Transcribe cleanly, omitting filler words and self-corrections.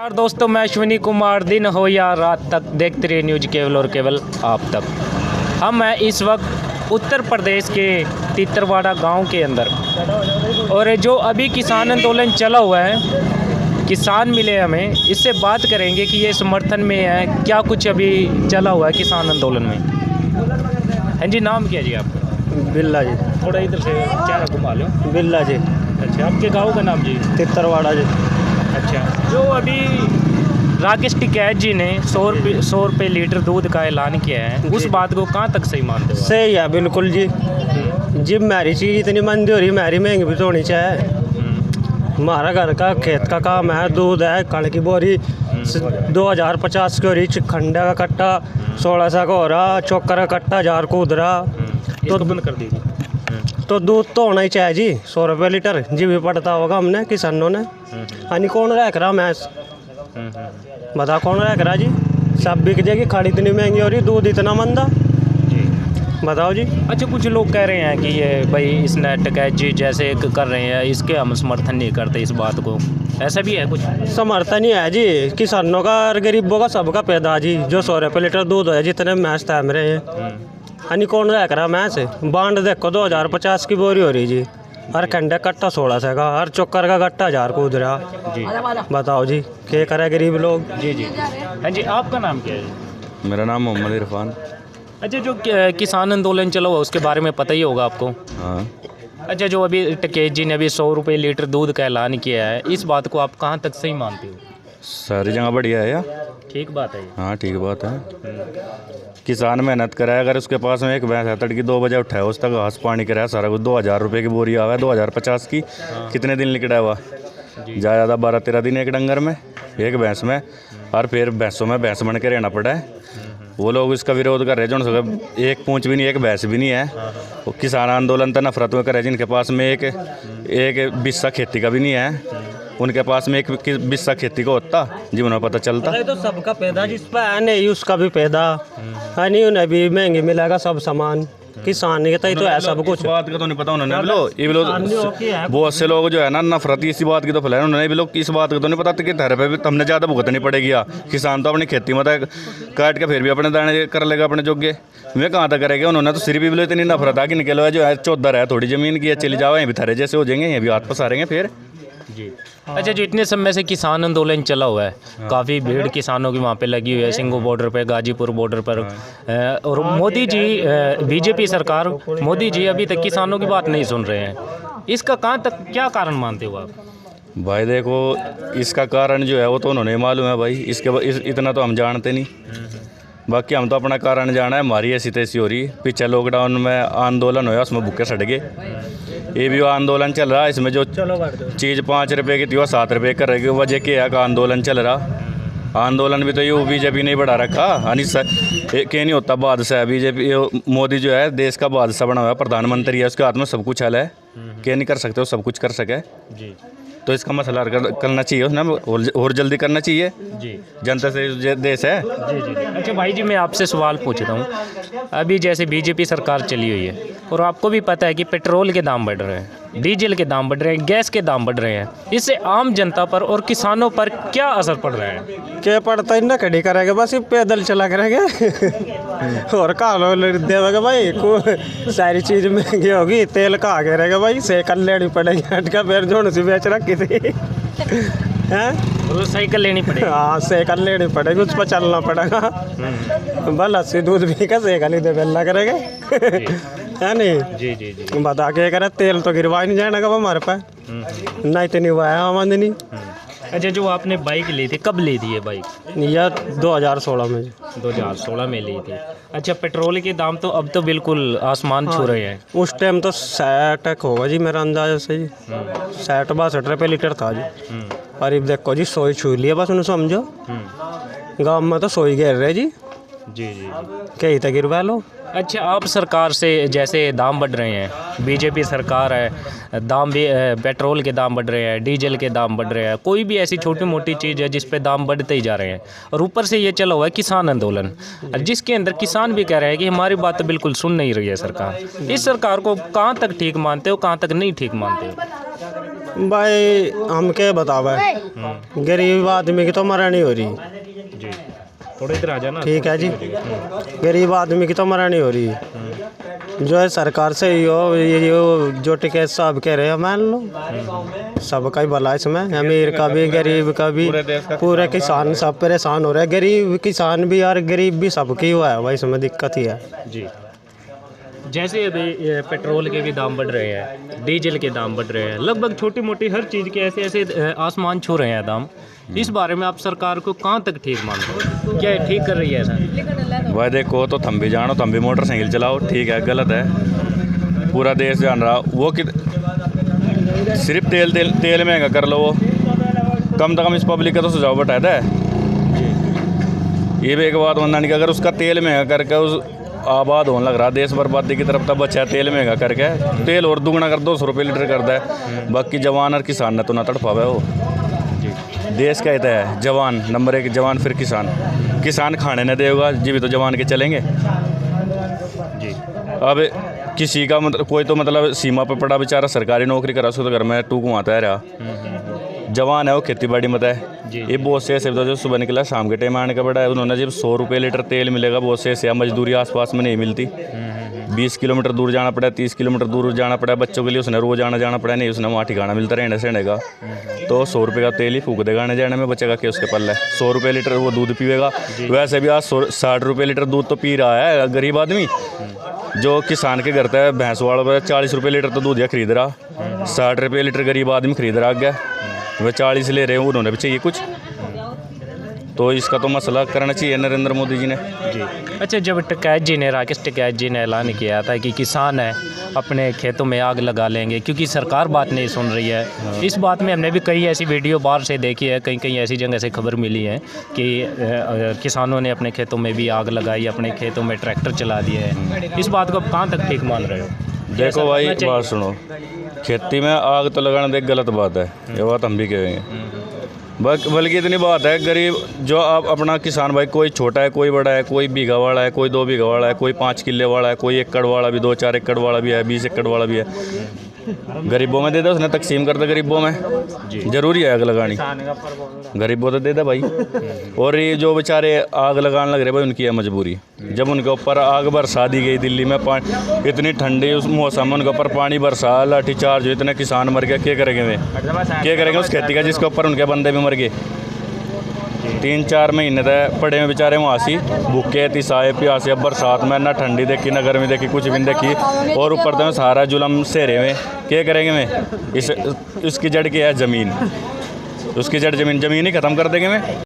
यार दोस्तों, मैं अश्विनी कुमार। दिन हो या रात तक देखते रहिए न्यूज केवल और केवल आप तक। हम हैं इस वक्त उत्तर प्रदेश के तितरवाड़ा गांव के अंदर, और जो अभी किसान आंदोलन चला हुआ है, किसान मिले हमें, इससे बात करेंगे कि ये समर्थन में है क्या कुछ अभी चला हुआ है किसान आंदोलन में। हाँ जी, नाम क्या जी आपका? बिल्ला जी। थोड़ा इधर से चेहरा घुमा लो। बिल्ला जी। अच्छा, आपके गांव का नाम जी? तितरवाड़ा जी। अच्छा, जो अभी राकेश टिकैत जी ने 100 रुपये लीटर दूध का ऐलान किया है, उस बात को कहाँ तक सही मानते हो? सही है बिल्कुल जी। जी मेरी चीज़ इतनी महंगी हो रही, मेरी महंगी भी तो होनी चाहिए। हमारा घर का खेत का काम है, दूध है, कणक की बोरी 2050 की हो रही, चिखंडा का कट्टा 1600 का हो रहा, चोकर का कट्टा 1000 को उधरा। तो बंद कर दीजिए। तो दूध तो होना ही चाहिए जी। 100 रुपये लीटर जी भी पड़ता होगा हमने किसानों ने। यानी कौन रख रहा मैस, बता कौन रख रहा जी? सब बिक जाएगी, खाड़ी इतनी महंगी हो रही, दूध इतना मंदा, बताओ जी। अच्छा, कुछ लोग कह रहे हैं कि ये भाई इसने टिकैत जी जैसे कर रहे हैं, इसके हम समर्थन नहीं करते इस बात को, ऐसा भी है कुछ? समर्थन ही है जी किसानों का और गरीबों का, सबका पैदा जी। जो 100 रुपये लीटर दूध है, जितने मैच तैम रहे हैं, यानी कौन रख रहा मैच? बांड देखो 2050 की बोरी हो रही जी, हर खंडे कट्टा 1600 का, हर चोकर का कट्टा 1000 को उधरा जी। बताओ जी, क्या करे गरीब लोग। जी जी। हाँ जी, आपका नाम क्या है? मेरा नाम मोहम्मद इरफान। अच्छा, जो किसान आंदोलन चला हुआ उसके बारे में पता ही होगा आपको? हाँ, अच्छा, जो अभी टिकैत जी ने अभी 100 रुपये लीटर दूध का ऐलान किया है, इस बात को आप कहाँ तक सही मानते हो? सारी जगह बढ़िया है या? ठीक बात है ये? हाँ, ठीक बात है। किसान मेहनत करे, अगर उसके पास में एक भैंस है, तड़की 2 बजे उठाए, उस तक घास पानी कराया, सारा कुछ 2000 रुपये की बोरी आवा है, 2050 की। कितने दिन लिकड़ा हुआ? ज़्यादा 12-13 दिन एक डंगर में, एक भैंस में, और फिर भैंसों में भैंस बन के रहना पड़ा है। वो लोग इसका विरोध कर रहे हैं, जो एक पूंछ भी नहीं, एक भैंस भी नहीं है। वो किसान आंदोलन तो नफरत में करे, जिनके पास में एक बिस्सा खेती का भी नहीं है, उनके पास में एक बिस्सा खेती का होता जीवन में पता चलता। अरे तो सबका पैदा जिस पर है नहीं, उसका भी पैदा है नहीं, उन्हें भी महंगी मिलेगा सब सामान। किसान के तो है सब कुछ। इस बात का तो नहीं पता उन्होंने, ये लोग बहुत से लोग जो है ना नफरत इसी बात की तो फैलाए, उन्होंने भी लोग इस बात का तो नहीं पता कि धर पे भी हमने ज़्यादा भुगतनी पड़ेगी। किसान तो अपनी खेती में काट के फिर भी अपने दाने कर लेगा अपने जोगे, वे कहाँ तक करेगा? उन्होंने तो सिर्फ भी इतनी नफरत है कि निकलो जो है 14 है थोड़ी ज़मीन की है, चली जाओ यहीं भी थारे जैसे हो जाएंगे, यहीं भी हाथ पसारेंगे फिर जी। अच्छा, जो इतने समय से किसान आंदोलन चला हुआ है, काफ़ी भीड़ किसानों की वहाँ पे लगी हुई है, सिंगू बॉर्डर पे, गाजीपुर बॉर्डर पर, और मोदी जी, बीजेपी सरकार, मोदी जी अभी तक किसानों की बात नहीं सुन रहे हैं। इसका कहाँ तक क्या कारण मानते हो आप? भाई देखो, इसका कारण जो है वो तो उन्होंने मालूम है भाई, इतना तो हम जानते नहीं। बाकी हम तो अपना कारण जाना है, हमारी ऐसी तैसी हो रही। पीछे लॉकडाउन में आंदोलन हुआ, उसमें भूखे सड़ गए। ये भी आंदोलन चल रहा है, इसमें जो चीज़ 5 रुपये की थी वो 7 रुपये कर रही, वजह क्या है का आंदोलन चल रहा। आंदोलन भी तो ये बीजेपी नहीं बढ़ा रखा, क्या नहीं होता बादशाह बीजेपी। मोदी जो है देश का बादशाह बना हुआ है, प्रधानमंत्री है, उसके हाथ में सब कुछ हल है, क्या नहीं कर सकते, वो सब कुछ कर सके जी। तो इसका मसला करना चाहिए उसने, और जल्दी करना चाहिए जी। जनता से देश है जी जी। अच्छा भाई जी, मैं आपसे सवाल पूछता हूँ, अभी जैसे बीजेपी सरकार चली हुई है, और आपको भी पता है कि पेट्रोल के दाम बढ़ रहे हैं, डीजल के दाम बढ़ रहे हैं, गैस के दाम बढ़ रहे हैं, इससे आम जनता पर और किसानों पर क्या असर पड़ रहा है? क्या पड़ता है ना, कड़ी करेगा बस, ये पैदल चला करेंगे और कहा देगा भाई सारी चीज़ महंगी होगी, तेल कहा के रहेगा भाई, साइकिल लेनी पड़ेगी, हटका पैर जोड़ से बेच रखी थी हैं, तो साइकिल लेनी पड़ेगी। हाँ, साइकिल लेनी पड़ेगी, उस पर चलना पड़ेगा। बस 80 दूध भी का साइकिल ही दे बेला करेगा है नहीं जी जी जी। बता के करे, तेल तो गिरवा नहीं जाएगा हमारे पास, नहीं तो नहीं हुआ है आमदनी। अच्छा, जो आपने बाइक ली थी, कब ली थी ये बाइक? यह 2016 में। 2016 में ली थी। अच्छा, पेट्रोल के दाम तो अब तो बिल्कुल आसमान छू रहे हैं। उस टाइम तो 60 होगा जी मेरा अंदाजा से जी, 60-62 रुपये लीटर था जी। और अब देखो जी 100 छू लिया बस, उन्हें समझो गाँव में तो 100 गिर रहे जी जी जी। कहीं तक गिरवा लो। अच्छा, आप सरकार से जैसे दाम बढ़ रहे हैं, बीजेपी सरकार है, दाम भी पेट्रोल के दाम बढ़ रहे हैं, डीजल के दाम बढ़ रहे हैं, कोई भी ऐसी छोटी मोटी चीज़ है जिस पे दाम बढ़ते ही जा रहे हैं, और ऊपर से ये चला हुआ है किसान आंदोलन, जिसके अंदर किसान भी कह रहे हैं कि हमारी बात तो बिल्कुल सुन नहीं रही है सरकार। इस सरकार को कहाँ तक ठीक मानते हो, कहाँ तक नहीं ठीक मानते हो? भाई हम क्या बतावे, गरीब आदमी की तो मरनी हो रही। जी थोड़ा इधर आ जाना। ठीक है जी, गरीब आदमी की तो मरनी हो रही। जो है सरकार से ये जो टिकट साहब कह रहे हैं मान लो, सबका ही भला इसमें, अमीर का भी गरीब का भी, पूरे किसान सब परेशान हो रहे हैं। गरीब किसान भी और गरीब भी सबकी हुआ है भाई, इसमें दिक्कत ही है जी। जैसे अभी ये पेट्रोल के भी दाम बढ़ रहे हैं, डीजल के दाम बढ़ रहे हैं, लगभग छोटी मोटी हर चीज़ के ऐसे ऐसे आसमान छू रहे हैं दाम। इस बारे में आप सरकार को कहाँ तक ठीक मानते हो? क्या ये ठीक कर रही है ऐसा? भाई देखो तो थम भी जानो, थम भी मोटरसाइकिल चलाओ, ठीक है गलत है, पूरा देश जान रहा वो कि सिर्फ तेल महंगा कर लो, वो कम से कम इस पब्लिक का तो सुझाव बताया था। ये भी एक बात मानना नहीं कि अगर उसका तेल महंगा करके उस आबाद होने लग रहा देश बर्बादी की तरफ, तब अच्छा तेल महंगा करके तेल और दुगना कर 200 रुपये लीटर कर दे। बाकी जवान और किसान ने तो ना तड़पावे वो। देश कहता है जवान नंबर 1, जवान फिर किसान। किसान खाने न देगा जी भी तो जवान के चलेंगे जी। अब किसी का मतलब कोई तो मतलब सीमा पर पड़ा बेचारा सरकारी नौकरी करा, उसको तो घर में टूक माता है रहा। जवान है वो खेती बाड़ी मत है। ये बहुत से ऐसे जो सुबह निकला शाम के टाइम आने का बड़ा है, उन्होंने जब 100 रुपये लीटर तेल मिलेगा, बहुत से ऐसे मजदूरी आसपास में नहीं मिलती। 20 किलोमीटर दूर जाना पड़ा, 30 किलोमीटर दूर जाना पड़ा बच्चों के लिए, उसने रोज आना जाना पड़ा, नहीं उसने वहाँ ठिकाना मिलता रहने सहने का। तो 100 रुपये का तेल ही फूक देगा आने जाने में, बचेगा कि उसके पल्ले 100 रुपये लीटर वो दूध पीएगा। वैसे भी आज 60 रुपये लीटर दूध तो पी रहा है गरीब आदमी। जो किसान के घर है भैंस वाला 40 रुपये लीटर तो दूध या खरीद रहा, 60 रुपये लीटर गरीब आदमी खरीद रहा गया, वह 40 ले रहे हैं, उन्होंने भी चाहिए कुछ। तो इसका तो मसला करना चाहिए नरेंद्र मोदी जी ने जी। अच्छा, जब टिकैत जी ने, राकेश टिकैत जी ने ऐलान किया था कि किसान है अपने खेतों में आग लगा लेंगे क्योंकि सरकार बात नहीं सुन रही है, इस बात में हमने भी कई ऐसी वीडियो बाहर से देखी है, कहीं कहीं ऐसी जगह से खबर मिली है कि किसानों ने अपने खेतों में भी आग लगाई, अपने खेतों में ट्रैक्टर चला दिए हैं। इस बात को आप कहाँ तक ठीक मान रहे हो? देखो भाई बात सुनो, खेती में आग तो लगाना देख गलत बात है, ये बात हम भी कहेंगे। बल्कि इतनी बात है, गरीब जो आप अपना किसान भाई, कोई छोटा है कोई बड़ा है, कोई बीघा वाला है, कोई 2 बीघा वाला है, कोई 5 किले वाला है, कोई एकड़ वाला भी, 2-4 एकड़ वाला भी है, 20 एकड़ वाला भी है। गरीबों में दे दे, उसने तकसीम कर दे गरीबों में। जरूरी है आग लगानी, गरीबों तो दे दे भाई। और ये जो बेचारे आग लगाने लग रहे भाई, उनकी है मजबूरी। जब उनके ऊपर आग बरसा दी गई दिल्ली में, इतनी ठंडी उस मौसम में उनके ऊपर पानी बरसा, लाठी चार्ज, इतने किसान मर गए, क्या करेंगे वे, क्या करेंगे उस खेती का जिसके ऊपर उनके बंदे भी मर गए। 3-4 महीने तक पड़े में बेचारे वहाँ सी भूखे तिसाए प्यासे, अब बरसात में ना ठंडी देखी ना गर्मी देखी, कुछ भी नहीं देखी, और ऊपर तो सारा जुलम सहरे में। क्या करेंगे मैं इसकी जड़ क्या है? ज़मीन, उसकी जड़ ज़मीन ही ख़त्म कर देंगे मैं।